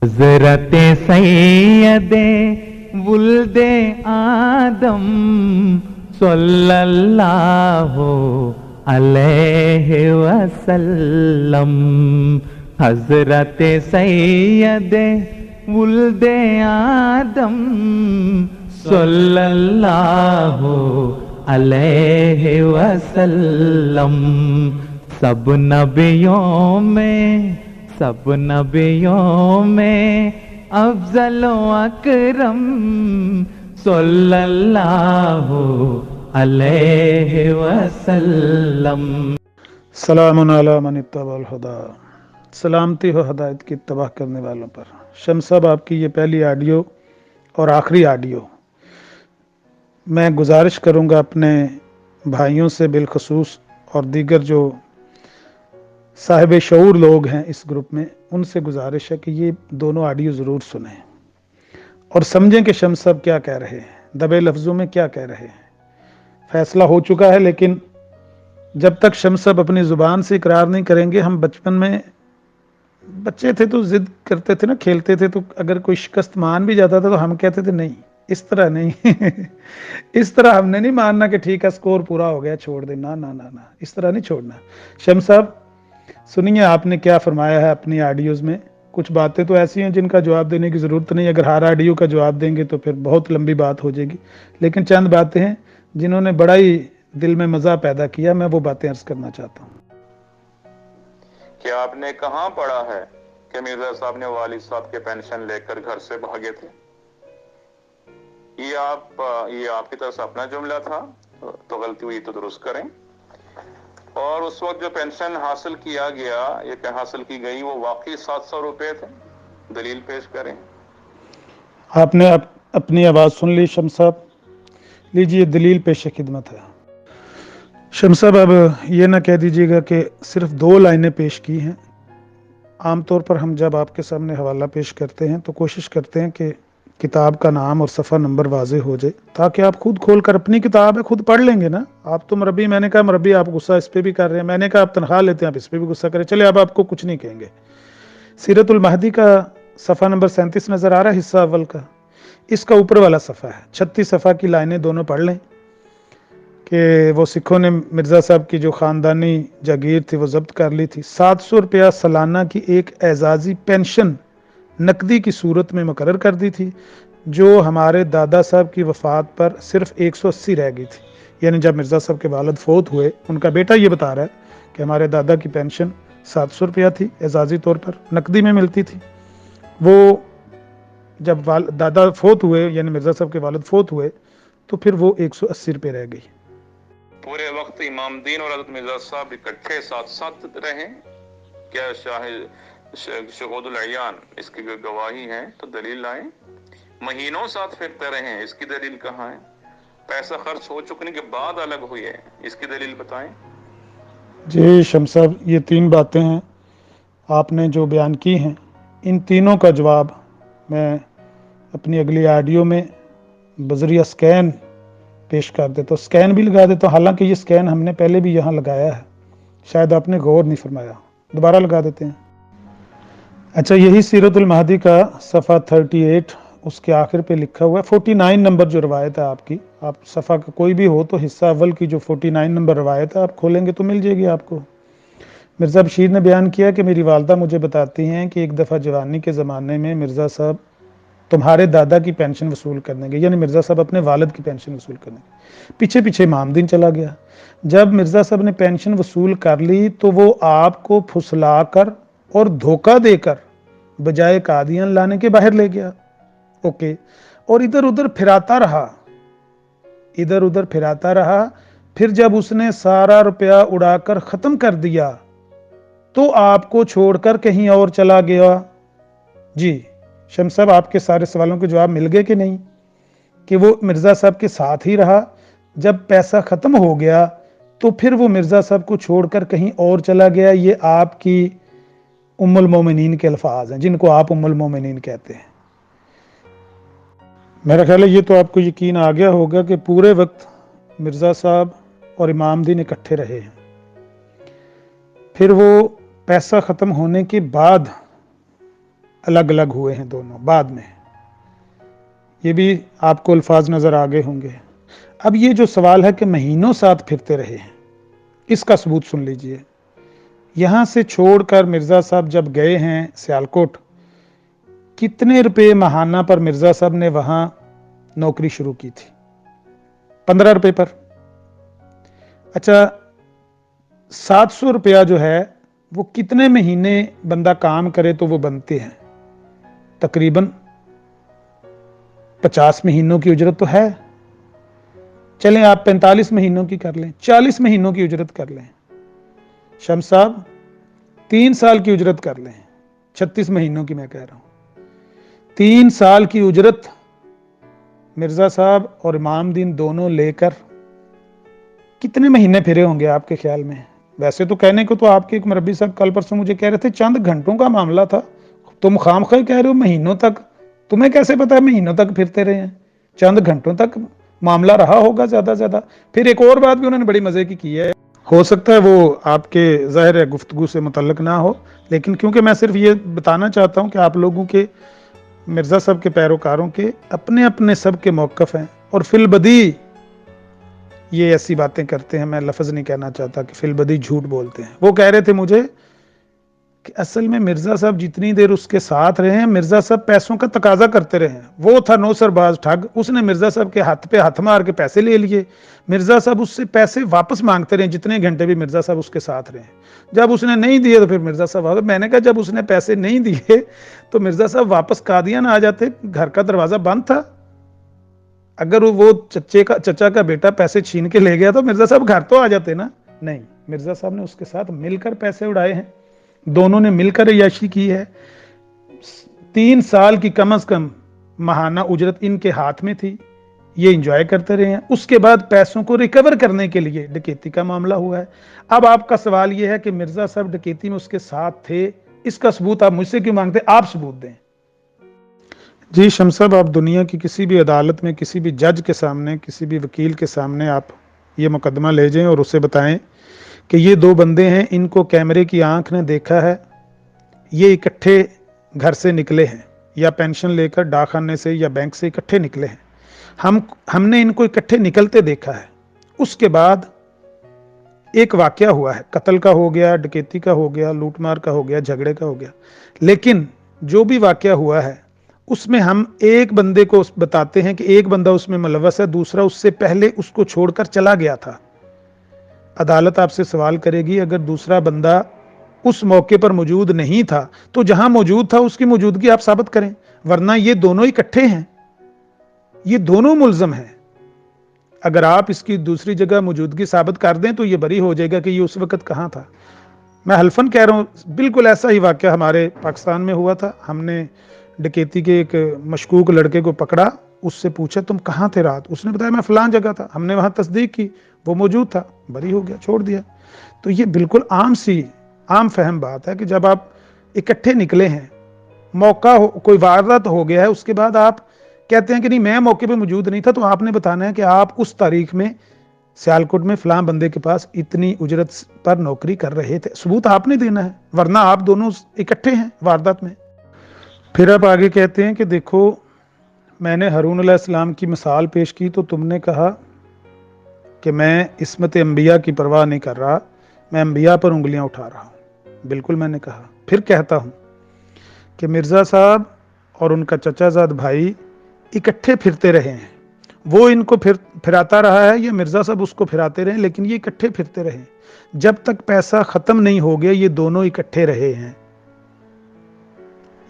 حضرت سید ولد آدم صلی اللہ علیہ وسلم، حضرت سید ولد آدم صلی اللہ علیہ وسلم، سب نبیوں میں افضل و اکرم صلی اللہ علیہ وسلم۔ سلام علی من اتبع الہدی، سلامتی ہو ہدایت کی اتباع کرنے والوں پر۔ شمس صاحب، آپ کی یہ پہلی آڈیو اور آخری آڈیو، میں گزارش کروں گا اپنے بھائیوں سے بالخصوص اور دیگر جو صاحب شعور لوگ ہیں اس گروپ میں، ان سے گزارش ہے کہ یہ دونوں آڈیو ضرور سنیں اور سمجھیں کہ شمس صاحب کیا کہہ رہے ہیں، دبے لفظوں میں کیا کہہ رہے ہیں۔ فیصلہ ہو چکا ہے، لیکن جب تک شمس صاحب اپنی زبان سے اقرار نہیں کریں گے، ہم بچپن میں بچے تھے تو ضد کرتے تھے نا، کھیلتے تھے، تو اگر کوئی شکست مان بھی جاتا تھا تو ہم کہتے تھے نہیں، اس طرح نہیں اس طرح ہم نے نہیں ماننا کہ ٹھیک ہے سکور پورا ہو گیا چھوڑ دیں، نہ نہ نہ نہ، اس طرح نہیں چھوڑنا۔ شمس صاحب سنیے آپ نے کیا فرمایا ہے اپنی آڈیوز میں۔ کچھ باتیں تو ایسی ہیں جن کا جواب دینے کی ضرورت نہیں، اگر ہر آڈیو کا جواب دیں گے تو پھر بہت لمبی بات ہو جائے گی، لیکن چند باتیں ہیں جنہوں نے بڑا ہی دل میں مزہ پیدا کیا، میں وہ باتیں عرض کرنا چاہتا ہوں۔ کہ آپ نے کہاں پڑھا ہے کہ مرزا صاحب نے والد صاحب کے پینشن لے کر گھر سے بھاگے تھے؟ یہ آپ کی طرف سے اپنا جملہ تھا، تو غلطی ہوئی تو درست کریں۔ اور اس وقت جو پینشن حاصل کیا گیا، یہ حاصل کی گئی، وہ واقعی 700 روپے تھے؟ دلیل پیش کریں۔ آپ نے اپنی آواز سن لی شمس صاحب، لیجیے دلیل پیش خدمت ہے۔ شمس صاحب اب یہ نہ کہہ دیجیے گا کہ صرف 2 لائنیں پیش کی ہیں۔ عام طور پر ہم جب آپ کے سامنے حوالہ پیش کرتے ہیں تو کوشش کرتے ہیں کہ کتاب کا نام اور صفحہ نمبر واضح ہو جائے، تاکہ آپ خود کھول کر، اپنی کتاب ہے خود پڑھ لیں گے نا۔ آپ تو مربی، میں نے کہا مربی آپ غصہ اس پہ بھی کر رہے ہیں، میں نے کہا آپ تنخواہ لیتے ہیں آپ اس پہ بھی غصہ کریں، چلے اب آپ کو کچھ نہیں کہیں گے۔ سیرت المہدی کا صفحہ نمبر 37 نظر آ رہا ہے، حصہ اول کا، اس کا اوپر والا صفحہ ہے، 36 صفحہ کی لائنیں دونوں پڑھ لیں کہ وہ سکھوں نے مرزا صاحب کی جو خاندانی جاگیر تھی وہ ضبط کر لی تھی۔ 700 روپیہ سالانہ کی ایک اعزازی پینشن نقدی کی صورت میں مقرر کر دی تھی، جو ہمارے دادا صاحب کی وفات پر صرف 180 رہ گئی تھی۔ یعنی جب مرزا صاحب کے والد فوت ہوئے، ان کا بیٹا یہ بتا رہا ہے کہ ہمارے دادا کی پینشن 700 روپیہ تھی، اعزازی طور پر نقدی میں ملتی تھی۔ وہ جب دادا فوت ہوئے، یعنی مرزا صاحب کے والد فوت ہوئے، تو پھر وہ 180 روپے رہ گئی۔ پورے وقت امام دین اور حضرت مرزا صاحب اکٹھے ساتھ ساتھ رہے؟ کیا شہود العیان اس کی گواہی ہیں؟ تو دلیل لائیں۔ مہینوں ساتھ پھرتے رہے، اس کی دلیل کہاں ہے؟ پیسہ خرچ ہو چکنے کے بعد الگ ہوئی ہے، اس کی دلیل بتائیں۔ جی شمس صاحب، یہ 3 باتیں ہیں آپ نے جو بیان کی ہیں، ان تینوں کا جواب میں اپنی اگلی آڈیو میں بذریعہ سکین پیش کر دیتا ہوں، سکین بھی لگا دیتا ہوں، حالانکہ یہ سکین ہم نے پہلے بھی یہاں لگایا ہے، شاید آپ نے غور نہیں فرمایا، دوبارہ لگا دیتے ہیں۔ اچھا، یہی سیرت المہدی کا صفحہ 38، اس کے آخر پہ لکھا ہوا ہے 49 نمبر جو روایت ہے آپ کی، آپ صفحہ کا کوئی بھی ہو تو حصہ اول کی جو 49 نمبر روایت ہے آپ کھولیں گے تو مل جائے گی آپ کو۔ مرزا بشیر نے بیان کیا کہ میری والدہ مجھے بتاتی ہیں کہ ایک دفعہ جوانی کے زمانے میں مرزا صاحب تمہارے دادا کی پینشن وصول کرنے گئے، یعنی مرزا صاحب اپنے والد کی پینشن وصول کرنے گئے۔ پیچھے پیچھے امام دین چلا گیا۔ جب مرزا صاحب نے پینشن وصول کر لی تو وہ آپ کو پھسلا کر اور دھوکہ دے کر بجائے قادیان لانے کے باہر لے گیا، اوکے، اور ادھر ادھر پھراتا رہا۔ پھر جب اس نے سارا روپیہ اڑا کر ختم کر دیا تو آپ کو چھوڑ کر کہیں اور چلا گیا۔ جی شمس صاحب، آپ کے سارے سوالوں کے جواب مل گئے کہ نہیں؟ کہ وہ مرزا صاحب کے ساتھ ہی رہا، جب پیسہ ختم ہو گیا تو پھر وہ مرزا صاحب کو چھوڑ کر کہیں اور چلا گیا۔ یہ آپ کی ام المومنین کے الفاظ ہیں، جن کو آپ ام المومنین کہتے ہیں۔ میرا خیال ہے یہ تو آپ کو یقین آ گیا ہوگا کہ پورے وقت مرزا صاحب اور امام دین اکٹھے رہے ہیں۔ پھر وہ پیسہ ختم ہونے کے بعد अलग अलग हुए हैं दोनों बाद में। ये भी आपको अल्फाज नजर आ गए होंगे। अब ये जो सवाल है कि महीनों साथ फिरते रहे हैं, इसका सबूत सुन लीजिए। यहां से छोड़कर मिर्जा साहब जब गए हैं सियालकोट, कितने रुपए महाना पर मिर्जा साहब ने वहां नौकरी शुरू की थी? 15 रुपए पर। अच्छा, 700 रुपया जो है वो कितने महीने बंदा काम करे तो वो बनते हैं? तकरीबन 50 महीनों की उजरत तो है। चलें आप 45 महीनों की कर लें, 40 महीनों की उजरत कर लें। शम्स साहब 3 साल की उजरत कर लें, 36 महीनों की मैं कह रहा हूं। 3 साल की उजरत मिर्जा साहब और इमाम दीन दोनों लेकर कितने महीने फिरे होंगे आपके ख्याल में? वैसे तो कहने को तो आपके एक मरबी साहब कल परसों मुझे कह रहे थे चंद घंटों का मामला था, तुम खामखा कह रहे हो महीनों तक। तुम्हें कैसे पता है महीनों तक फिरते रहे हैं? चंद घंटों तक मामला रहा होगा ज्यादा ज्यादा। फिर एक और बात भी उन्होंने बड़ी मजे की है, हो सकता है वो आपके ज़ाहिर है गुफ्तगू से मुतल्लिक ना हो, लेकिन क्योंकि मैं सिर्फ ये बताना चाहता हूं कि आप लोगों के, मिर्जा साहब के पैरोकारों के अपने अपने सब के मौक़िफ़ हैं, और फिलबदी ये ऐसी बातें करते हैं, मैं लफ्ज़ नहीं कहना चाहता कि फिलबदी झूठ बोलते हैं। वो कह रहे थे मुझे कि असल में मिर्जा साहब जितनी देर उसके साथ रहे हैं, मिर्जा साहब पैसों का तकाजा करते रहे हैं। वो था नौसरबाज ठग, उसने मिर्जा साहब के हाथ पे हाथ मार के पैसे ले लिए। मिर्जा साहब उससे पैसे वापस मांगते रहे जितने घंटे भी मिर्जा साहब उसके साथ रहे। जब उसने नहीं दिए तो फिर मिर्जा साहब, मैंने कहा जब उसने पैसे नहीं दिए तो मिर्जा साहब वापस कादियान आ जाते, घर का दरवाजा बंद था। अगर वो चचा का बेटा पैसे छीन के ले गया तो मिर्जा साहब घर तो आ जाते ना। नहीं, मिर्जा साहब ने उसके साथ मिलकर पैसे उड़ाए हैं, दोनों ने मिलकर अय्याशी की है। 3 साल की कम से कम महाना उजरत इनके हाथ में थी, ये इंजॉय करते रहे हैं। उसके बाद पैसों को रिकवर करने के लिए डकैती का मामला हुआ है। अब आपका सवाल यह है कि मिर्जा साहब डकैती में उसके साथ थे, इसका सबूत आप मुझसे क्यों मांगते? आप सबूत दें। जी शम्स साहब, आप दुनिया की किसी भी अदालत में, किसी भी जज के सामने, किसी भी वकील के सामने आप ये मुकदमा ले जाएं और उसे बताएं कि ये 2 बंदे हैं, इनको कैमरे की आंख ने देखा है, ये इकट्ठे घर से निकले हैं, या पेंशन लेकर डाकखाने से या बैंक से इकट्ठे निकले हैं। हमने इनको इकट्ठे निकलते देखा है। उसके बाद एक वाकया हुआ है, कत्ल का हो गया, डकैती का हो गया, लूटमार का हो गया, झगड़े का हो गया। लेकिन जो भी वाकया हुआ है उसमें हम एक बंदे को बताते हैं कि एक बंदा उसमें मुलव्वस है, दूसरा उससे पहले उसको छोड़कर चला गया था। अदालत आपसे सवाल करेगी, अगर दूसरा बंदा उस मौके पर मौजूद नहीं था तो जहां मौजूद था उसकी मौजूदगी आप साबित करें, वरना ये दोनों इकट्ठे हैं, ये दोनों मुल्जम हैं। अगर आप इसकी दूसरी जगह मौजूदगी साबित कर दें तो ये बरी हो जाएगा कि ये उस वक्त कहां था। मैं हल्फन कह रहा हूं, बिल्कुल ऐसा ही वाकया हमारे पाकिस्तान में हुआ था। हमने डकैती के एक मशकूक लड़के को पकड़ा, उससे पूछा तुम कहां थे रात? उसने बताया मैं फलां जगह था। हमने वहां तस्दीक की, वो मौजूद था, बरी हो गया, छोड़ दिया। तो ये बिल्कुल आम फहम बात है कि जब आप इकट्ठे निकले हैं, मौका हो, कोई वारदात हो गया है, उसके बाद आप कहते हैं कि नहीं मैं मौके पे मौजूद नहीं था, तो आपने बताना है कि आप उस तारीख में सियालकोट में फलां बंदे के पास इतनी उजरत पर नौकरी कर रहे थे। सबूत आपने देना है, वरना आप दोनों इकट्ठे हैं वारदात में। फिर आप आगे कहते हैं कि देखो मैंने हारून अलैहिस्सलाम की मिसाल पेश की तो तुमने कहा कि मैं इस्मत अंबिया की परवाह नहीं कर रहा, मैं अंबिया पर उंगलियां उठा रहा हूं। बिल्कुल मैंने कहा। फिर कहता हूं कि मिर्जा साहब और उनका चचाजाद भाई इकट्ठे फिरते रहे हैं, वो इनको फिराता रहा है या मिर्जा साहब उसको फिराते रहे, लेकिन ये इकट्ठे फिरते रहे। जब तक पैसा खत्म नहीं हो गया ये दोनों इकट्ठे रहे हैं।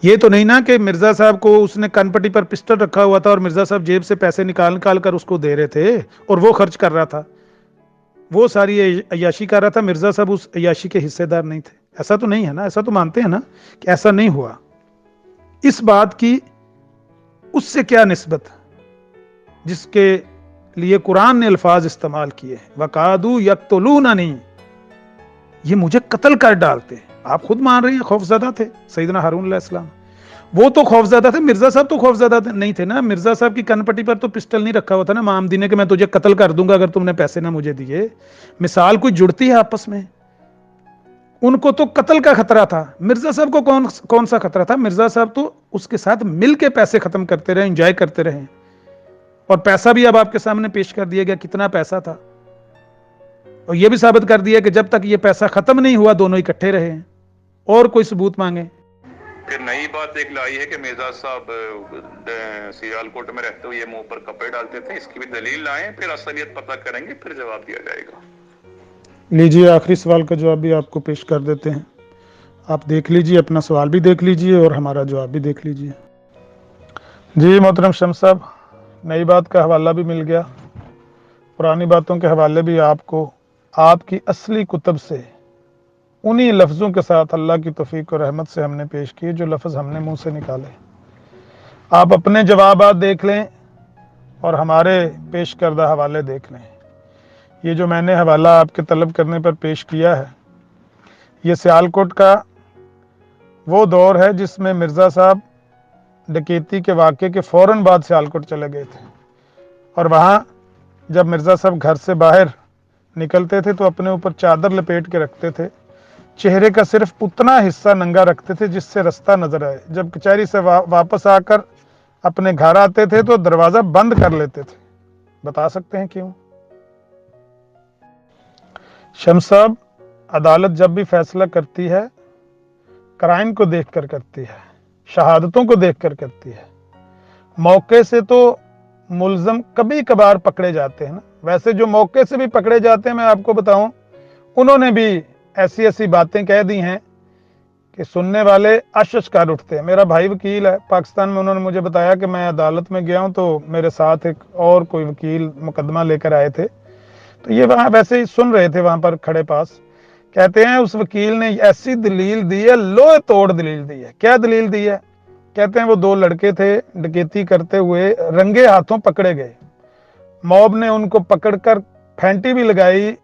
ये तो नहीं ना कि मिर्जा साहब को उसने कनपट्टी पर पिस्टल रखा हुआ था और मिर्जा साहब जेब से पैसे निकाल कर उसको दे रहे थे और वो खर्च कर रहा था, वो सारी अय्याशी कर रहा था, मिर्जा साहब उस अय्याशी के हिस्सेदार नहीं थे। ऐसा तो नहीं है ना, ऐसा तो मानते हैं ना कि ऐसा नहीं हुआ। इस बात की उससे क्या निस्बत जिसके लिए कुरान ने अल्फाज इस्तेमाल किए, वकादू यक्तुलूननी, ये मुझे कत्ल कर डालते। आप खुद मान रहे हैं खौफजदा थे सैयदना हारून अलैहिस्सलाम, वो तो खौफजदा थे, मिर्जा साहब तो खौफजदा नहीं थे ना। मिर्जा साहब की कनपट्टी पर तो पिस्टल नहीं रखा हुआ था ना मामदी ने कि मैं तुझे कत्ल कर दूंगा अगर तुमने पैसे ना मुझे दिए। मिसाल कोई जुड़ती है आपस में। उनको तो कत्ल का खतरा था, मिर्जा साहब को कौन सा खतरा था? मिर्जा साहब तो उसके साथ मिल के पैसे खत्म करते रहे, एंजॉय करते रहे, और पैसा भी अब आपके सामने पेश कर दिया गया कितना पैसा था, और यह भी साबित कर दिया कि जब तक ये पैसा खत्म नहीं हुआ दोनों इकट्ठे रहे हैं। और कोई सबूत मांगे? फिर नई बात एक लाई है कि मिर्जा साहब सियालकोट में रहते हुए मुंह पर कपड़े डालते थे, इसकी भी दलील लाएं, फिर असलियत पता करेंगे, फिर जवाब दिया जाएगा। लीजिए, आखिरी सवाल का जवाब भी आपको पेश कर देते हैं। आप देख लीजिए, अपना सवाल भी देख लीजिए और हमारा जवाब भी देख लीजिए। जी मोहतरम शम्स साहब, नई बात का हवाला भी मिल गया, पुरानी बातों के हवाले भी आपको आपकी असली कुतब से उन्हीं लफ्ज़ों के साथ अल्लाह की तौफीक और रहमत से हमने पेश किए जो लफ्ज़ हमने मुंह से निकाले। आप अपने जवाबात देख लें और हमारे पेश करदा हवाले देख लें। ये जो मैंने हवाला आपके तलब करने पर पेश किया है, ये सियालकोट का वो दौर है जिसमें मिर्ज़ा साहब डकैती के वाक़े के फ़ौरन बाद सियालकोट चले गए थे, और वहाँ जब मिर्ज़ा साहब घर से बाहर निकलते थे तो अपने ऊपर चादर लपेट के रखते थे, चेहरे का सिर्फ उतना हिस्सा नंगा रखते थे जिससे रास्ता नजर आए। जब कचहरी से वापस आकर अपने घर आते थे तो दरवाजा बंद कर लेते थे। बता सकते हैं क्यों? शम्स साहब, अदालत जब भी फैसला करती है क्राइम को देखकर करती है, शहादतों को देखकर करती है। मौके से तो मुल्जम कभी कभार पकड़े जाते हैं ना, वैसे जो मौके से भी पकड़े जाते हैं, मैं आपको बताऊं, उन्होंने भी ऐसी ऐसी बातें कह दी हैं कि सुनने वाले अशशकार उठते हैं। मेरा भाई वकील है पाकिस्तान में, उन्होंने मुझे बताया कि मैं अदालत में गया हूं तो मेरे साथ एक और कोई वकील मुकदमा लेकर आए थे, तो ये वहां वैसे ही सुन रहे थे वहां पर खड़े पास। कहते हैं उस वकील ने ऐसी दलील दी है, लोहे तोड़ दलील दी है। क्या दलील दी है? कहते हैं वो दो लड़के थे, डकैती करते हुए रंगे हाथों पकड़े गए, मॉब ने उनको पकड़कर फेंटी भी लगाई,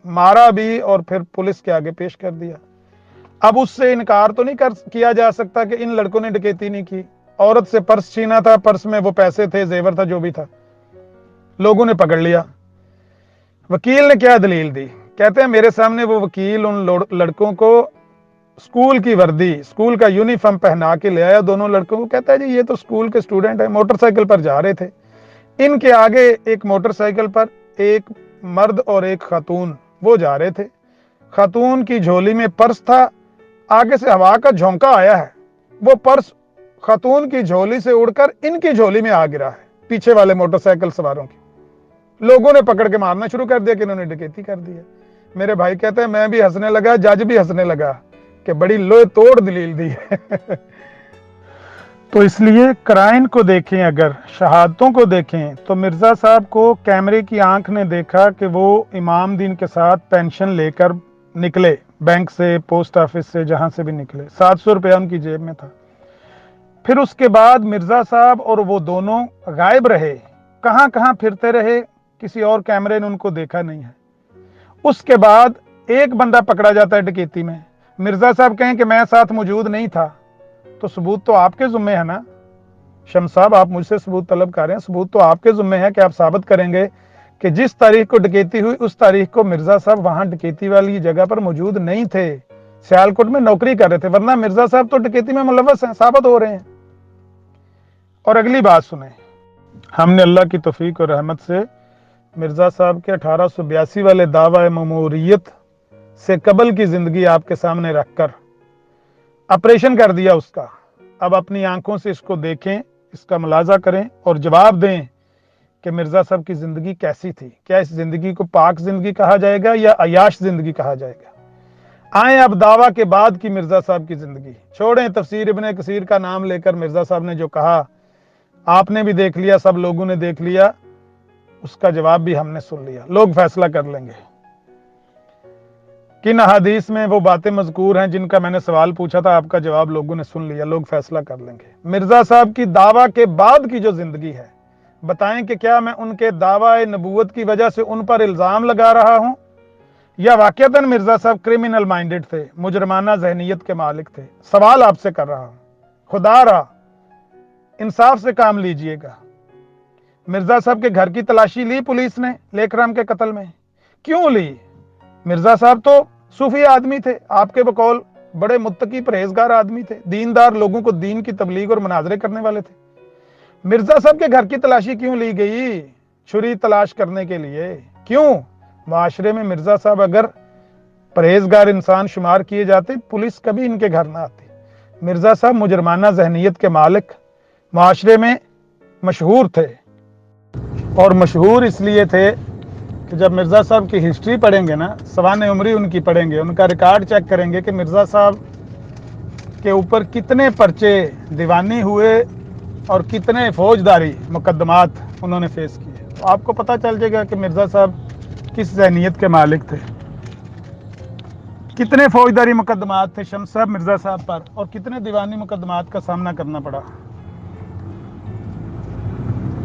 मारा भी, और फिर पुलिस के आगे पेश कर दिया। अब उससे इनकार तो नहीं किया जा सकता कि इन लड़कों ने डकैती नहीं की। औरत से पर्स छीना था, पर्स में वो पैसे थे, जेवर था, जो भी था, लोगों ने पकड़ लिया। वकील ने क्या दलील दी? कहते हैं मेरे सामने वो वकील उन लड़कों को स्कूल की वर्दी, स्कूल का यूनिफॉर्म पहना के ले आया दोनों लड़कों को। कहता है जी ये तो स्कूल के स्टूडेंट है, मोटरसाइकिल पर जा रहे थे। इनके आगे एक मोटरसाइकिल पर एक मर्द और एक खातून वो जा रहे थे। खातून की झोली में पर्स था, आगे से हवा का झोंका आया है, वो पर्स खातून की झोली से उड़कर इनकी झोली में आ गिरा है, पीछे वाले मोटरसाइकिल सवारों की। लोगों ने पकड़ के मारना शुरू कर दिया कि इन्होंने डकैती कर दी है। मेरे भाई कहते हैं मैं भी हंसने लगा, जज भी हंसने लगा कि बड़ी लोहे तोड़ दलील दी है। तो इसलिए क्राइम को देखें, अगर शहादतों को देखें, तो मिर्जा साहब को कैमरे की आंख ने देखा कि वो इमाम दीन के साथ पेंशन लेकर निकले, बैंक से, पोस्ट ऑफिस से, जहां से भी निकले। 700 रुपया उनकी जेब में था। फिर उसके बाद मिर्जा साहब और वो दोनों गायब रहे, कहां कहां फिरते रहे, किसी और कैमरे ने उनको देखा नहीं है। उसके बाद एक बंदा पकड़ा जाता है डकैती में, मिर्जा साहब कहें कि मैं साथ मौजूद नहीं था, तो सबूत तो आपके जुम्मे है ना। शम्स साहब, आप मुझसे सबूत तलब कर रहे हैं, सबूत तो आपके जुम्मे है कि आप साबित करेंगे कि जिस तारीख को डकैती हुई उस तारीख को मिर्जा साहब वहां डकैती वाली जगह पर मौजूद नहीं थे, सियालकोट में नौकरी कर रहे थे, वरना मिर्जा साहब तो डकैती में मुलव्वस हैं, साबित हो रहे हैं। और अगली बात सुने, हमने अल्लाह की तौफीक और रहमत से मिर्जा साहब के 1882 वाले दावा ममूरियत से कबल की जिंदगी आपके सामने रखकर ऑपरेशन कर दिया उसका। अब अपनी आंखों से इसको देखें, इसका मुलाजा करें और जवाब दें कि मिर्जा साहब की जिंदगी कैसी थी। क्या इस जिंदगी को पाक जिंदगी कहा जाएगा या अयाश जिंदगी कहा जाएगा? आए अब दावा के बाद की मिर्जा साहब की जिंदगी छोड़ें। तफसीर इब्ने कसीर का नाम लेकर मिर्जा साहब ने जो कहा, आपने भी देख लिया, सब लोगों ने देख लिया, उसका जवाब भी हमने सुन लिया। लोग फैसला कर लेंगे किन हदीस में वो बातें मजकूर हैं जिनका मैंने सवाल पूछा था, आपका जवाब लोगों ने सुन लिया, लोग फैसला कर लेंगे। मिर्जा साहब की दावा के बाद की जो जिंदगी है, बताएं कि क्या मैं उनके दावा नबूवत की वजह से उन पर इल्जाम लगा रहा हूं या वाकईतन मिर्जा साहब क्रिमिनल माइंडेड थे, मुजरमाना जहनीयत के मालिक थे? सवाल आपसे कर रहा हूं, खुदा रहा इंसाफ से काम लीजिएगा। मिर्जा साहब के घर की तलाशी ली पुलिस ने लेकराम के कत्ल में, क्यों ली? मिर्जा साहब तो सूफी आदमी थे, आपके बकौल बड़े मुत्तकी परहेजगार आदमी थे, दीनदार, लोगों को दीन की तबलीग और मुनाजरे करने वाले थे। मिर्जा साहब के घर की तलाशी क्यों ली गई? छुरी तलाश करने के लिए। क्यों? माशरे में मिर्जा साहब अगर परहेजगार इंसान शुमार किए जाते, पुलिस कभी इनके घर ना आती। मिर्जा साहब मुजरमाना जहनीत के मालिक, माशरे में मशहूर थे, और मशहूर इसलिए थे कि जब मिर्जा साहब की हिस्ट्री पढ़ेंगे ना, सवाने उम्री उनकी पढ़ेंगे, उनका रिकॉर्ड चेक करेंगे कि मिर्जा साहब के ऊपर कितने पर्चे दीवानी हुए और कितने फौजदारी मुकदमात उन्होंने फेस किए, तो आपको पता चल जाएगा कि मिर्जा साहब किस जहनीत के मालिक थे। कितने फौजदारी मुकदमात थे शम्स साहब मिर्जा साहब पर, और कितने दीवानी मुकदमात का सामना करना पड़ा।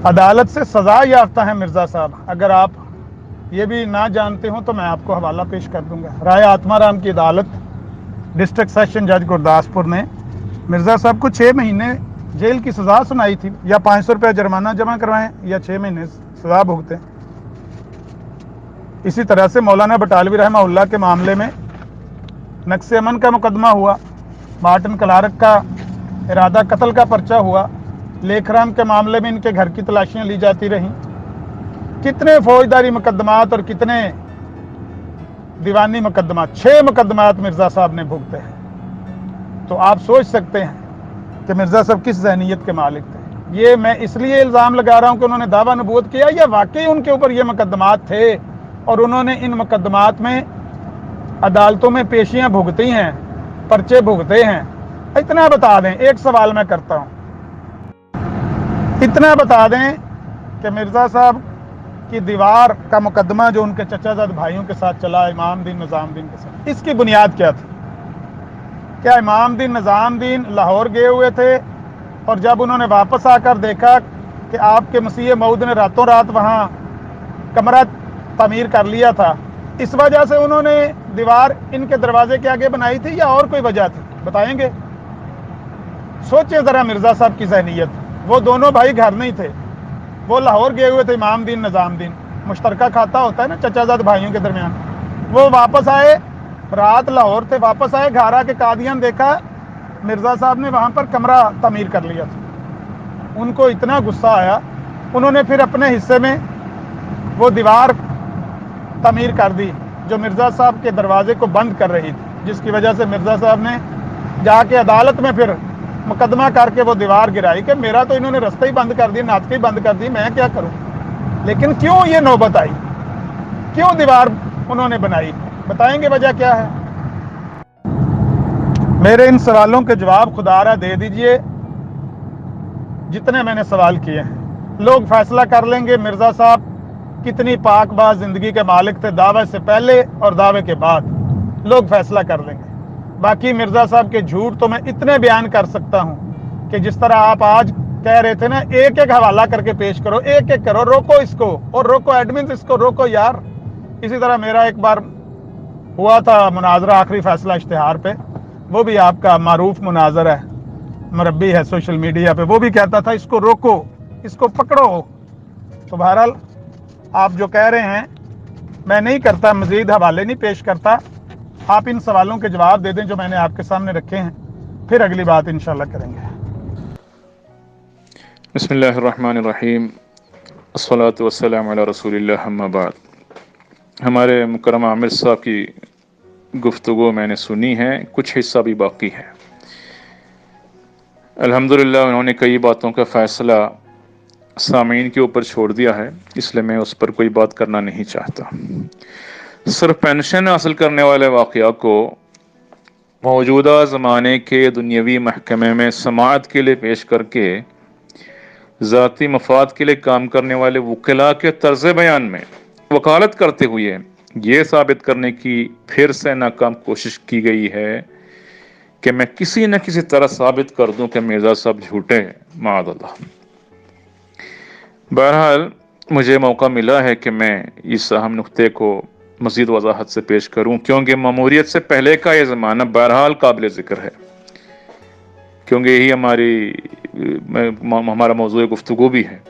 अदालत से सजा याफ्ता है मिर्जा साहब। अगर आप ये भी ना जानते हो तो मैं आपको हवाला पेश कर दूंगा। राय आत्माराम की अदालत, डिस्ट्रिक्ट सेशन जज गुरदासपुर ने मिर्जा साहब को 6 महीने जेल की सजा सुनाई थी, या 500 रुपया जुर्माना जमा करवाएं या 6 महीने सजा भुगतें। इसी तरह से मौलाना बटालवी रहमहुल्लाह के मामले में नक्शे अमन का मुकदमा हुआ, मार्टिन क्लार्क का इरादा कत्ल का पर्चा हुआ, लेखराम के मामले में इनके घर की तलाशियां ली जाती रहीं। कितने फौजदारी मुकदमात और कितने दीवानी मुकदमात, 6 मुकदमात मिर्जा साहब ने भुगते हैं। तो आप सोच सकते हैं कि मिर्जा साहब किस जहनीत के मालिक थे। ये मैं इसलिए इल्ज़ाम लगा रहा हूं कि उन्होंने दावा नबूवत किया या वाकई उनके ऊपर ये मुकदमात थे और उन्होंने इन मुकदमात में अदालतों में पेशियां भुगती हैं, पर्चे भुगते हैं। इतना बता दें, एक सवाल मैं करता हूं, इतना बता दें कि मिर्जा साहब की दीवार का मुकदमा जो उनके चचाजाद भाइयों के साथ चला, इमामदीन निजामुद्दीन के साथ, इसकी बुनियाद क्या थी? क्या इमामदीन निजामुद्दीन लाहौर गए हुए थे और जब उन्होंने वापस आकर देखा कि आपके मसीह मऊद ने रातों रात वहां कमरा तामीर कर लिया था, इस वजह से उन्होंने दीवार इनके दरवाजे के आगे बनाई थी, या और कोई वजह थी? बताएंगे? सोचिए जरा मिर्जा साहब की जहनीत। वो दोनों भाई घर नहीं थे, वो लाहौर गए हुए थे, इमामदीन निजामुद्दीन, मुश्तरका खाता होता है ना चचाजाद भाइयों के दरमियान। वो वापस आए, रात लाहौर थे, वापस आए, घर आके कादियान देखा, मिर्जा साहब ने वहां पर कमरा तामीर कर लिया था। उनको इतना गुस्सा आया, उन्होंने फिर अपने हिस्से में वो दीवार तामीर कर दी जो मिर्जा साहब के दरवाजे को बंद कर रही थी, जिसकी वजह से मिर्जा साहब ने जाके अदालत में फिर मुकदमा करके वो दीवार गिराई कि मेरा तो इन्होंने रास्ते ही बंद कर दिए, नाटक बंद कर दी, मैं क्या करूं। लेकिन क्यों ये नौबत आई, क्यों दीवार उन्होंने बनाई? बताएंगे वजह क्या है? मेरे इन सवालों के जवाब खुदारा दे दीजिए, जितने मैंने सवाल किए हैं। लोग फैसला कर लेंगे मिर्जा साहब कितनी पाकबाज जिंदगी के मालिक थे, दावे से पहले और दावे के बाद लोग फैसला कर लेंगे। बाकी मिर्जा साहब के झूठ तो मैं इतने बयान कर सकता हूं कि जिस तरह आप आज कह रहे थे ना, एक एक हवाला करके पेश करो, एक एक करो, रोको इसको और रोको एडमिन, इसको रोको यार। इसी तरह मेरा एक बार हुआ था मुनाजरा आखिरी फैसला इश्तिहार पे, वो भी आपका मारूफ मुनाजरा है, मरब्बी है सोशल मीडिया पे, वो भी कहता था इसको रोको, इसको पकड़ो। तो बहरहाल आप जो कह रहे हैं मैं नहीं करता, मजीद हवाले नहीं पेश करता। आप इन सवालों के जवाब दे दें जो मैंने आपके सामने रखे हैं, फिर अगली बात इंशाल्लाह करेंगे। बिस्मिल्लाहिर्रहमानिर्रहीम, अस्सलातु वस्सलामु अला रसूलिल्लाह, अम्मा बाद। हमारे मुकर्रम आमिर साहब की गुफ्तगू मैंने सुनी है, कुछ हिस्सा भी बाकी है। अल्हम्दुलिल्लाह उन्होंने कई बातों का फ़ैसला सामीन के ऊपर छोड़ दिया है, इसलिए मैं उस पर कोई बात करना नहीं चाहता। सिर्फ पेंशन हासिल करने वाले वाक़या को मौजूदा ज़माने के दुनियावी महकमे में समाअत के लिए पेश करके ज़ाती मफाद के लिए काम करने वाले वकला के तर्ज़ बयान में वकालत करते हुए ये साबित करने की फिर से नाकाम कोशिश की गई है कि मैं किसी न किसी तरह साबित कर दूं कि मिर्ज़ा साहब झूठे हैं, माअज़ल्लाह। बहरहाल मुझे मौका मिला है कि मैं इस अहम नुक्ते को मज़ीद वजाहत से पेश करूं, क्योंकि मामूरियत से पहले का ये ज़माना बहरहाल काबिल ज़िक्र है, क्योंकि यही हमारा मौज़ूए गुफ्तगू भी है।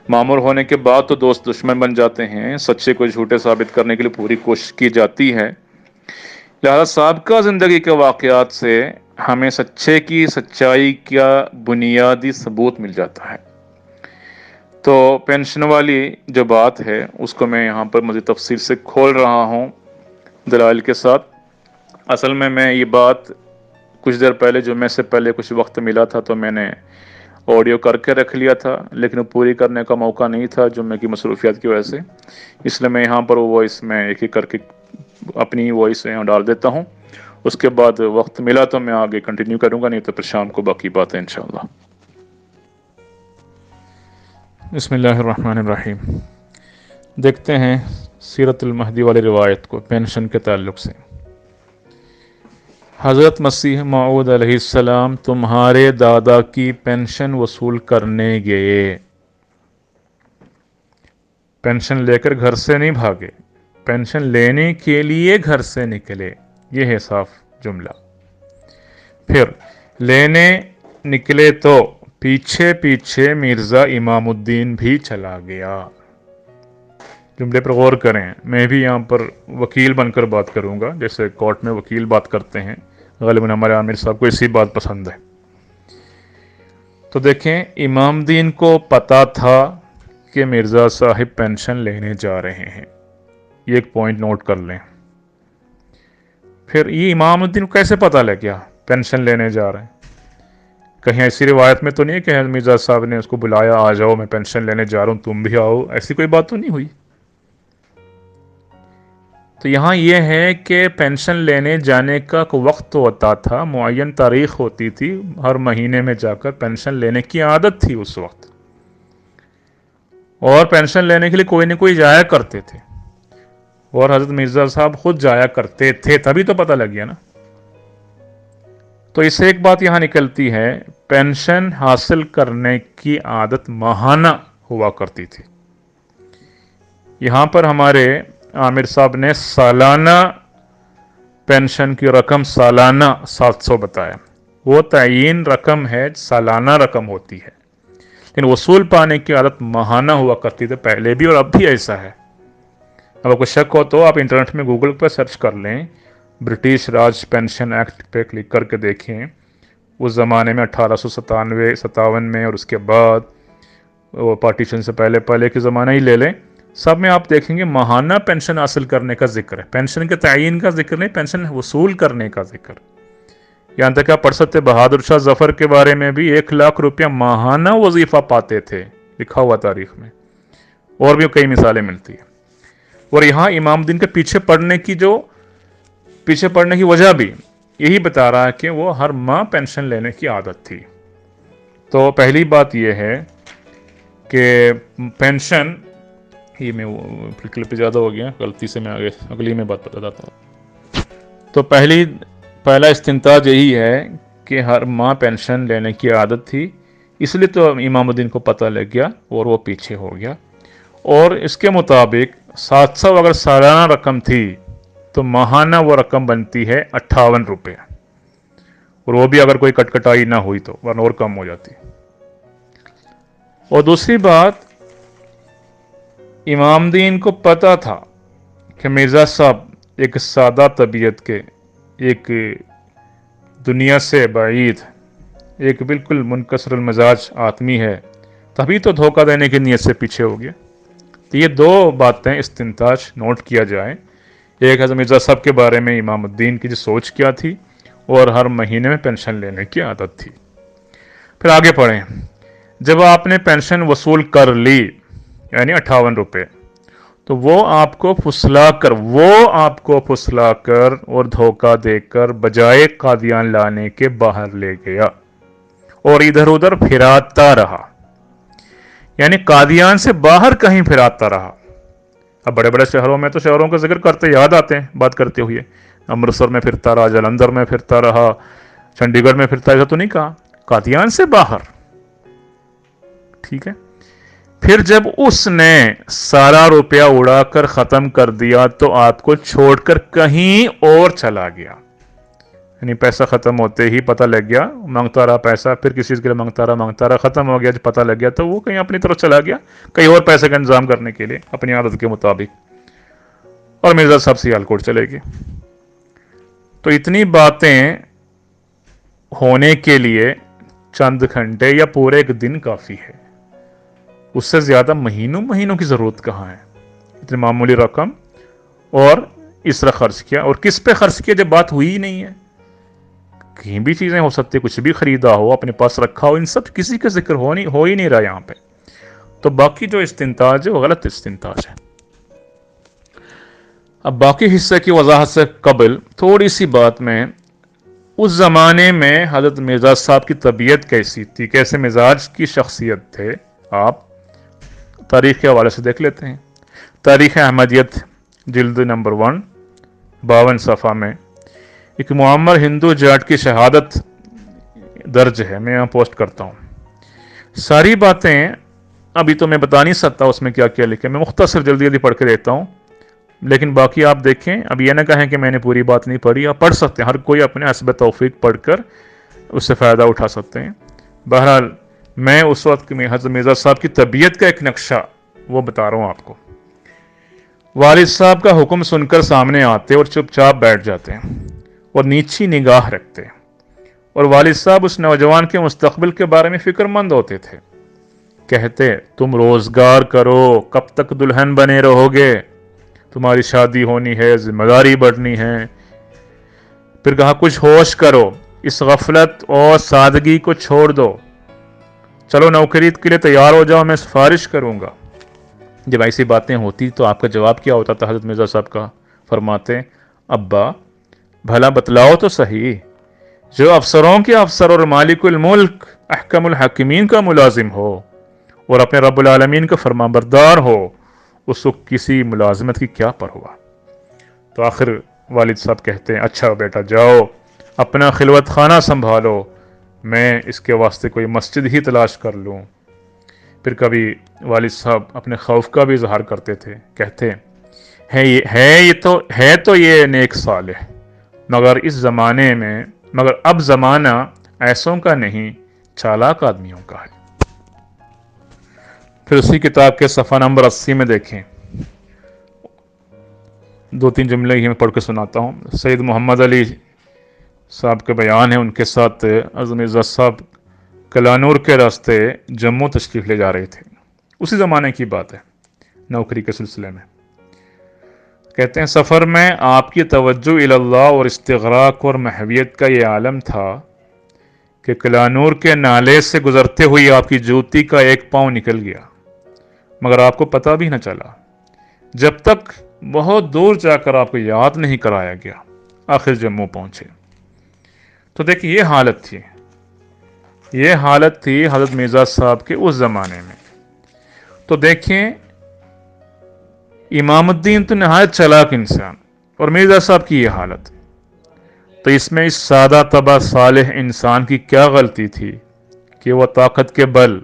मामूर होने के बाद तो दोस्त दुश्मन बन जाते हैं, सच्चे को झूठे साबित करने के लिए पूरी कोशिश की जाती है। لہذا سابقہ زندگی کے واقعات سے ہمیں سچے کی سچائی کا بنیادی ثبوت مل جاتا ہے۔ تو پینشن والی جو بات ہے اس کو میں یہاں پر مزید تفصیل سے کھول رہا ہوں دلائل کے ساتھ۔ اصل میں یہ بات کچھ دیر پہلے جمعے سے پہلے کچھ وقت ملا تھا تو میں نے آڈیو کر کے رکھ لیا تھا، لیکن وہ پوری کرنے کا موقع نہیں تھا جمعے کی مصروفیات کی وجہ سے، اس لیے میں یہاں پر وہ وائس میں ایک ایک کر کے اپنی وائس یہاں ڈال دیتا ہوں۔ اس کے بعد وقت ملا تو میں آگے کنٹینیو کروں گا، نہیں تو پھر شام کو باقی باتیں انشاءاللہ۔ بسم اللہ الرحمن الرحیم۔ دیکھتے ہیں سیرت المہدی والی روایت کو پینشن کے تعلق سے۔ حضرت مسیح موعود علیہ السلام تمہارے دادا کی پینشن وصول کرنے گئے۔ پینشن لے کر گھر سے نہیں بھاگے، پینشن لینے کے لیے گھر سے نکلے، یہ ہے صاف جملہ۔ پھر لینے نکلے تو پیچھے پیچھے مرزا امام الدین بھی چلا گیا۔ جملے پر غور کریں، میں بھی یہاں پر وکیل بن کر بات کروں گا، جیسے کورٹ میں وکیل بات کرتے ہیں، غالباً ہمارے عامر صاحب کو اسی بات پسند ہے۔ تو دیکھیں، امام الدین کو پتا تھا کہ مرزا صاحب پینشن لینے جا رہے ہیں، یہ ایک پوائنٹ نوٹ کر لیں۔ پھر یہ امام الدین کو کیسے پتا لگ گیا پینشن لینے جا رہے ہیں؟ کہیں ایسی روایت میں تو نہیں کہ مرزا صاحب نے اس کو بلایا، آ جاؤ میں پینشن لینے جا رہا ہوں تم بھی آؤ، ایسی کوئی بات تو نہیں ہوئی۔ تو یہاں یہ ہے کہ پینشن لینے جانے کا وقت ہوتا تھا، معین تاریخ ہوتی تھی، ہر مہینے میں جا کر پینشن لینے کی عادت تھی اس وقت، اور پینشن لینے کے لیے کوئی نہ کوئی جایا کرتے تھے، اور حضرت مرزا صاحب خود جایا کرتے تھے، تبھی تو پتہ لگ گیا نا۔ تو اس سے ایک بات یہاں نکلتی ہے، پینشن حاصل کرنے کی عادت ماہانہ ہوا کرتی تھی۔ یہاں پر ہمارے عامر صاحب نے سالانہ پینشن کی رقم سالانہ 700 بتایا، وہ تعین رقم ہے، سالانہ رقم ہوتی ہے، لیکن وصول پانے کی عادت ماہانہ ہوا کرتی تھی پہلے بھی، اور اب بھی ایسا ہے۔ اب آپ کو شک ہو تو آپ انٹرنیٹ میں گوگل پر سرچ کر لیں، برٹش راج پینشن ایکٹ پہ کلک کر کے دیکھیں، اس زمانے میں 1897 میں، اور اس کے بعد وہ پارٹیشن سے پہلے کے زمانہ ہی لے لیں، سب میں آپ دیکھیں گے ماہانہ پینشن حاصل کرنے کا ذکر ہے، پینشن کے تعین کا ذکر نہیں، پینشن وصول کرنے کا ذکر۔ یہاں تک کہ آپ پڑھ سکتے بہادر شاہ ظفر کے بارے میں بھی 1 لاکھ روپیہ ماہانہ وظیفہ پاتے تھے، لکھا ہوا تاریخ میں، اور بھی کئی مثالیں ملتی ہیں۔ اور یہاں امام الدین کے پیچھے پڑنے کی وجہ بھی یہی بتا رہا ہے کہ وہ ہر ماہ پینشن لینے کی عادت تھی۔ تو پہلی بات یہ ہے کہ پینشن ہی میں کلپ زیادہ ہو گیا، غلطی سے میں آگے اگلی میں بات بتاتا ہوں۔ تو پہلا استنتاج یہی ہے کہ ہر ماہ پینشن لینے کی عادت تھی، اس لیے تو امام الدین کو پتہ لگ گیا اور وہ پیچھے ہو گیا۔ اور اس کے مطابق 700 اگر سالانہ رقم تھی تو ماہانہ وہ رقم بنتی ہے 58 روپے، اور وہ بھی اگر کوئی کٹائی نہ ہوئی تو، ورنہ اور کم ہو جاتی۔ اور دوسری بات، امام الدین کو پتا تھا کہ مرزا صاحب ایک سادہ طبیعت کے، ایک دنیا سے بعید، ایک بالکل منکسر المزاج آدمی ہے، تبھی تو دھوکہ دینے کی نیت سے پیچھے ہو گیا۔ تو یہ دو باتیں استنتاج نوٹ کیا جائے، ایک حضرت مرزا صاحب کے بارے میں امام الدین کی جو سوچ کیا تھی، اور ہر مہینے میں پینشن لینے کی عادت تھی۔ پھر آگے پڑھیں، جب آپ نے پینشن وصول کر لی یعنی 58 روپے، تو وہ آپ کو پھسلا کر اور دھوکہ دے کر بجائے قادیان لانے کے باہر لے گیا اور ادھر ادھر پھراتا رہا، یعنی قادیان سے باہر کہیں پھراتا رہا۔ اب بڑے بڑے شہروں میں تو شہروں کا ذکر کرتے یاد آتے ہیں بات کرتے ہوئے، امرتسر میں پھرتا رہا، جلندھر میں پھرتا رہا، چنڈی گڑھ میں پھرتا، ایسا تو نہیں کہا، قادیان سے باہر، ٹھیک ہے۔ پھر جب اس نے سارا روپیہ اڑا کر ختم کر دیا تو آپ کو چھوڑ کر کہیں اور چلا گیا، یعنی پیسہ ختم ہوتے ہی پتہ لگ گیا، مانگتا رہا پیسہ، پھر کسی چیز کے لیے مانگتا رہا، ختم ہو گیا، جب پتہ لگ گیا تو وہ کہیں اپنی طرف چلا گیا، کہیں اور پیسے کا انتظام کرنے کے لیے اپنی عادت کے مطابق، اور مرزا صاحب سیالکوٹ چلے گئے۔ تو اتنی باتیں ہونے کے لیے چند گھنٹے یا پورے ایک دن کافی ہے، اس سے زیادہ مہینوں کی ضرورت کہاں ہے؟ اتنی معمولی رقم اور اس طرح خرچ کیا، اور کس پہ خرچ کیا جب بات ہوئی ہی نہیں ہے؟ کہیں بھی چیزیں ہو سکتی، کچھ بھی خریدا ہو، اپنے پاس رکھا ہو، ان سب کسی کا ذکر ہو ہی نہیں رہا یہاں پہ. تو باقی جو استنتاج ہے وہ غلط استنتاج ہے. اب باقی حصے کی وضاحت سے قبل تھوڑی سی بات میں اس زمانے میں حضرت مرزا صاحب کی طبیعت کیسی تھی، کیسے مزاج کی شخصیت تھے، آپ تاریخ کے حوالے سے دیکھ لیتے ہیں. تاریخ احمدیت جلد نمبر 1 52 صفحہ میں ایک معمر ہندو جاٹ کی شہادت درج ہے، میں یہاں پوسٹ کرتا ہوں. ساری باتیں ابھی تو میں بتا نہیں سکتا اس میں کیا کیا لکھے، میں مختصر جلدی پڑھ کے دیتا ہوں، لیکن باقی آپ دیکھیں. اب یہ نہ کہیں کہ میں نے پوری بات نہیں پڑھی، آپ پڑھ سکتے ہیں، ہر کوئی اپنے حسب توفیق پڑھ کر اس سے فائدہ اٹھا سکتے ہیں. بہرحال میں اس وقت میں حضرت مرزا صاحب کی طبیعت کا ایک نقشہ وہ بتا رہا ہوں آپ کو. والد صاحب کا حکم سن کر سامنے آتے اور چپ چاپ بیٹھ جاتے ہیں اور نیچی نگاہ رکھتے، اور والد صاحب اس نوجوان کے مستقبل کے بارے میں فکر مند ہوتے تھے. کہتے تم روزگار کرو، کب تک دلہن بنے رہو گے، تمہاری شادی ہونی ہے، ذمہ داری بڑھنی ہے. پھر کہا کچھ ہوش کرو، اس غفلت اور سادگی کو چھوڑ دو، چلو نوکری کے لیے تیار ہو جاؤ، میں سفارش کروں گا. جب ایسی باتیں ہوتی تو آپ کا جواب کیا ہوتا تھا؟ حضرت مرزا صاحب کا فرماتے ابا بھلا بتلاؤ تو صحیح، جو افسروں کے افسر اور مالک الملک احکم الحاکمین کا ملازم ہو اور اپنے رب العالمین کا فرما بردار ہو، اس کو کسی ملازمت کی کیا پرواہ. تو آخر والد صاحب کہتے ہیں اچھا بیٹا جاؤ اپنا خلوت خانہ سنبھالو، میں اس کے واسطے کوئی مسجد ہی تلاش کر لوں. پھر کبھی والد صاحب اپنے خوف کا بھی اظہار کرتے تھے، کہتے ہے تو یہ نیک صالح، مگر اب زمانہ ایسوں کا نہیں، چالاک آدمیوں کا ہے. پھر اسی کتاب کے صفحہ نمبر 80 میں دیکھیں، 2-3 جملے ہی میں پڑھ کے سناتا ہوں. سید محمد علی صاحب کے بیان ہیں، ان کے ساتھ حضرت مرزا صاحب کلانور کے راستے جموں تشریف لے جا رہے تھے. اسی زمانے کی بات ہے، نوکری کے سلسلے میں. کہتے ہیں سفر میں آپ کی توجہ اللہ اور استغراق اور محویت کا یہ عالم تھا کہ کلانور کے نالے سے گزرتے ہوئی آپ کی جوتی کا ایک پاؤں نکل گیا، مگر آپ کو پتہ بھی نہ چلا جب تک بہت دور جا کر آپ کو یاد نہیں کرایا گیا. آخر جموں پہنچے تو دیکھیں یہ حالت تھی حضرت مرزا صاحب کے اس زمانے میں. تو دیکھیں امام الدین تو نہایت چلاک انسان، اور مرزا صاحب کی یہ حالت. تو اس میں اس سادہ طبع صالح انسان کی کیا غلطی تھی کہ وہ طاقت کے بل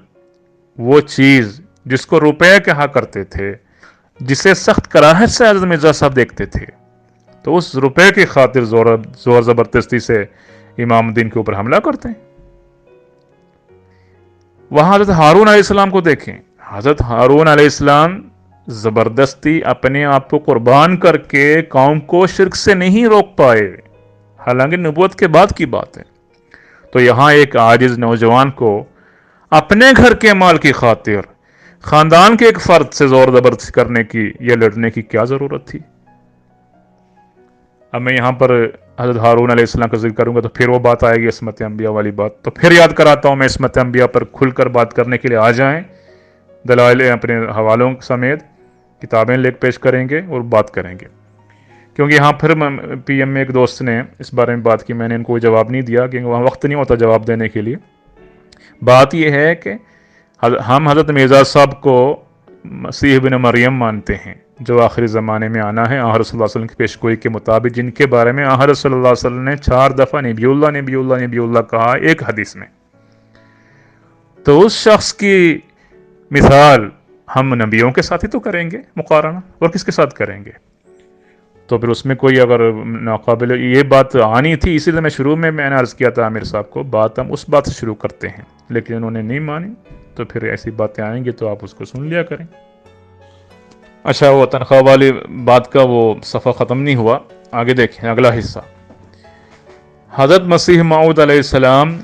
وہ چیز جس کو روپے کہا کرتے تھے، جسے سخت کراہت سے حضرت مرزا صاحب دیکھتے تھے، تو اس روپے کی خاطر زور زبردستی سے امام الدین کے اوپر حملہ کرتے ہیں. وہاں حضرت ہارون علیہ السلام کو دیکھیں، حضرت ہارون علیہ السلام زبردستی اپنے آپ کو قربان کر کے قوم کو شرک سے نہیں روک پائے، حالانکہ نبوت کے بعد کی بات ہے. تو یہاں ایک عاجز نوجوان کو اپنے گھر کے مال کی خاطر خاندان کے ایک فرد سے زور زبردستی کرنے کی یا لڑنے کی کیا ضرورت تھی؟ اب میں یہاں پر حضرت ہارون علیہ السلام کا ذکر کروں گا تو پھر وہ بات آئے گی عصمت انبیاء والی بات. تو پھر یاد کراتا ہوں میں، عصمت انبیاء پر کھل کر بات کرنے کے لیے آ جائیں، دلائل اپنے حوالوں سمیت کتابیں لے پیش کریں گے اور بات کریں گے. کیونکہ یہاں پھر پی ایم میں ایک دوست نے اس بارے میں بات کی، میں نے ان کو جواب نہیں دیا کیونکہ وہاں وقت نہیں ہوتا جواب دینے کے لیے. بات یہ ہے کہ ہم حضرت مرزا صاحب کو مسیح ابن مریم مانتے ہیں جو آخری زمانے میں آنا ہے، آن رسول اللہ صلی اللہ علیہ وسلم کی پیشگوئی کے مطابق، جن کے بارے میں آن رسول اللہ صلی اللہ علیہ وسلم نے 4 دفعہ نبی اللہ نبی اللہ نبی اللہ کہا ایک حدیث میں. تو اس شخص کی مثال ہم نبیوں کے ساتھ ہی تو کریں گے مقارنہ، اور کس کے ساتھ کریں گے؟ تو پھر اس میں کوئی اگر ناقابل یہ بات آنی تھی، اسی لیے میں شروع میں نے عرض کیا تھا عامر صاحب کو، بات ہم اس بات سے شروع کرتے ہیں، لیکن انہوں نے نہیں مانی. تو پھر ایسی باتیں آئیں گی تو آپ اس کو سن لیا کریں. اچھا، وہ تنخواہ والی بات کا وہ صفحہ ختم نہیں ہوا، آگے دیکھیں اگلا حصہ. हज़रत मसीह मऊद अलैहिस्सलाम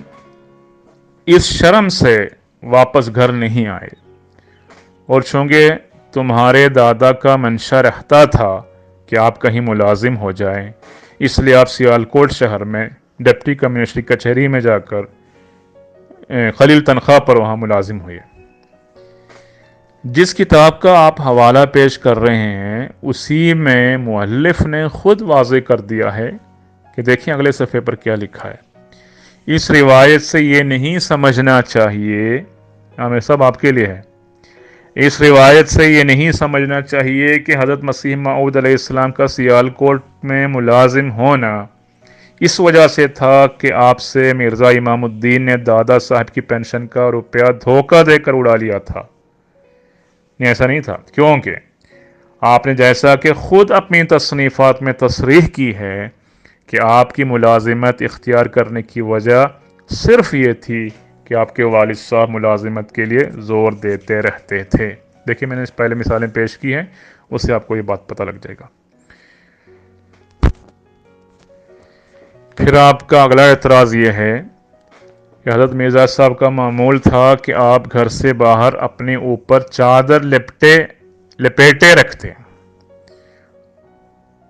इस शर्म से वापस घर नहीं आए, और चूँकि तुम्हारे दादा का मंशा रहता था कि आप कहीं मुलाजिम हो जाएं, इसलिए आप सियालकोट शहर में डिप्टी कमिश्नरी कचहरी में जाकर खलील तनख्वाह पर वहाँ मुलाजिम हुए। जिस किताब का आप हवाला पेश कर रहे हैं उसी में मुअल्लिफ ने खुद वाज़े कर दिया है कि देखिए अगले सफ़े पर क्या लिखा है। इस रिवायत से ये नहीं समझना चाहिए, हमें सब आपके लिए है, इस रिवायत से ये नहीं समझना चाहिए कि हज़रत मसीह मऊद अलैहिस्सलाम का सियालकोट में मुलाजिम होना इस वजह से था कि आपसे मिर्ज़ा इमामुद्दीन ने दादा साहब की पेंशन का रुपया धोखा देकर उड़ा लिया था। नहीं, ऐसा नहीं था, क्योंकि आपने जैसा कि ख़ुद अपनी तसनीफ़ात में तसरीह की है कि आपकी मुलाजिमत इख्तियार करने की वजह सिर्फ ये थी कि आपके वालिद साहब मुलाजिमत के लिए ज़ोर देते रहते थे। देखिए मैंने पहले मिसालें पेश की हैं, उससे आपको ये बात पता लग जाएगा। फिर आपका अगला एतराज़ ये है कि हज़रत मिर्ज़ा साहब का मामूल था कि आप घर से बाहर अपने ऊपर चादर लपेटे रखते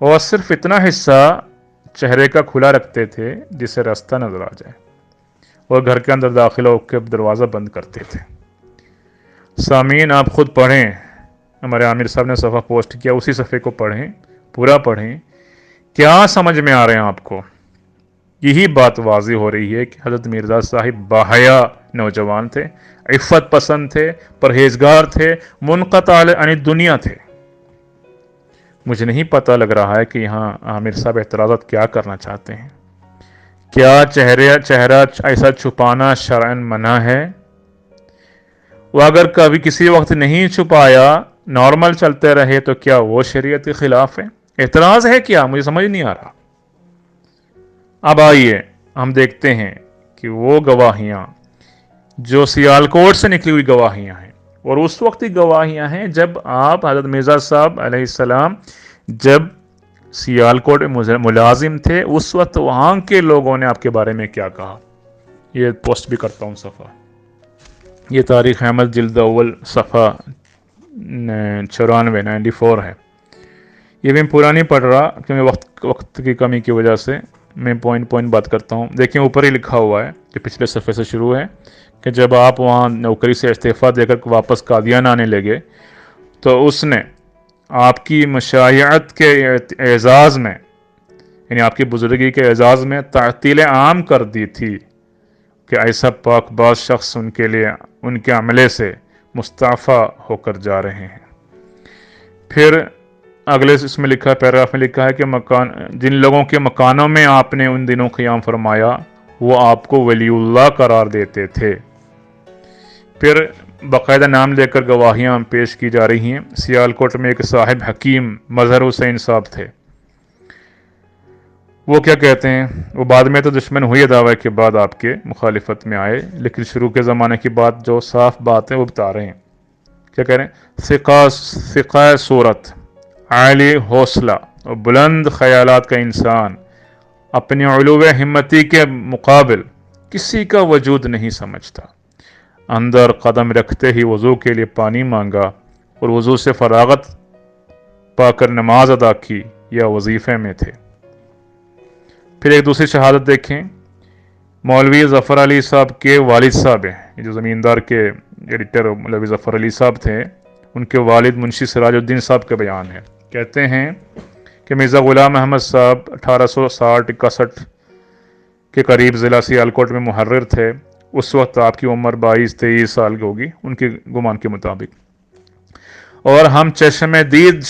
और सिर्फ इतना हिस्सा चेहरे का खुला रखते थे जिससे रास्ता नजर आ जाए, और घर के अंदर दाखिल होकर दरवाज़ा बंद करते थे। सामीन आप खुद पढ़ें, हमारे आमिर साहब ने सफ़ा पोस्ट किया, उसी सफ़े को पढ़ें, पूरा पढ़ें, क्या समझ में आ रहे हैं आपको। यही बात वाज़ी हो रही है कि हज़रत मिर्ज़ा साहिब बाहया नौजवान थे, इफ़्फ़त पसंद थे, परहेजगार थे, मुनक़ता अन दुनिया थे। मुझे नहीं पता लग रहा है कि यहाँ आमिर साहब एतराज़ात क्या करना चाहते हैं। क्या चेहरा ऐसा छुपाना शरअन मना है? वो अगर कभी किसी वक्त नहीं छुपाया, नॉर्मल चलते रहे, तो क्या वो शरीयत के ख़िलाफ़ है? एतराज़ है क्या? मुझे समझ नहीं आ रहा। अब आइए हम देखते हैं कि वो गवाहियाँ जो सियालकोट से निकली हुई गवाहियाँ हैं, और उस वक्त की गवाहियाँ हैं जब आप हज़रत मिर्ज़ा साहब अलैहिस्सलाम जब सियालकोट में मुलाजिम थे, उस वक्त वहाँ के लोगों ने आपके बारे में क्या कहा। ये पोस्ट भी करता हूँ सफ़ा, ये तारीख़ अहमद जिल्द अव्वल सफ़ा 94 है। ये मैं पूरा नहीं पढ़ रहा क्योंकि वक्त की कमी की वजह से मैं पॉइंट बात करता हूँ। देखिए ऊपर ही लिखा हुआ है कि पिछले सफ़े से शुरू है कि जब आप वहाँ नौकरी से इस्तीफ़ा देकर वापस कादियान आने लगे तो उसने आपकी मशायत के एजाज़ में, यानी आपकी बुजुर्गी के एजाज़ में तातील आम कर दी थी कि ऐसा पाकबाज शख्स उनके लिए उनके अमले से मुस्तफ़ा होकर जा रहे हैं। फिर अगले इसमें लिखा है, पैराग्राफ में लिखा है कि जिन लोगों के मकानों में आपने उन दिनों क़याम फरमाया वो आपको वलीउल्लाह करार देते थे। फिर बाकायदा नाम लेकर गवाहियाँ पेश की जा रही हैं। सियालकोट में एक साहिब हकीम मज़हर हुसैन साहब थे। वो क्या कहते हैं, वो बाद में तो दुश्मन हुए दावे के बाद आपके मुखालिफत में आए, लेकिन शुरू के ज़माने की बात जो साफ बात है वो बता रहे हैं। क्या कह रहे हैं, सिक़ा सूरत, आली हौसला और बुलंद ख़यालात का इंसान अपनी उलूवे हिम्मती के मुकाबिल किसी का वजूद नहीं समझता। अंदर कदम रखते ही वज़ू के लिए पानी मांगा और वज़ू से फरागत पाकर नमाज अदा की या वजीफ़े में थे। फिर एक दूसरी शहादत देखें, मौलवी ज़फ़र अली साहब के वालिद साहब हैं, जो ज़मींदार के एडिटर मौलवी ज़फ़र अली साहब थे, उनके वालिद मुंशी सिराजुद्दीन साहब का बयान है। कहते हैं कि मिर्ज़ा ग़ुलाम अहमद साहब 1860-61 के करीब ज़िला सियालकोट में मुहर्रिर थे। उस वक्त आपकी उम्र 22-23 साल की होगी उनके गुमान के मुताबिक, और हम चश्मे-दीद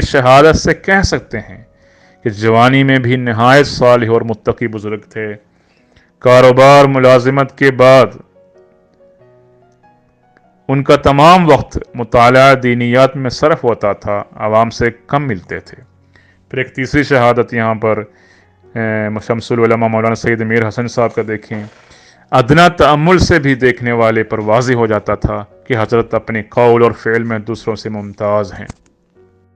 शहादत से कह सकते हैं कि जवानी में भी नहायत सालिह और मुत्तकी बुजुर्ग थे। कारोबार मुलाजिमत के बाद उनका तमाम वक्त मुताला दीनियात में सरफ होता था, आवाम से कम मिलते थे। फिर एक तीसरी शहादत यहाँ पर शमसुल उलमा मौलाना सैयद मीर हसन साहब का देखें। अदना तअम्मुल से भी देखने वाले पर वाज़ी हो जाता था कि हज़रत अपने कौल और फ़ेल में दूसरों से मुमताज़ हैं।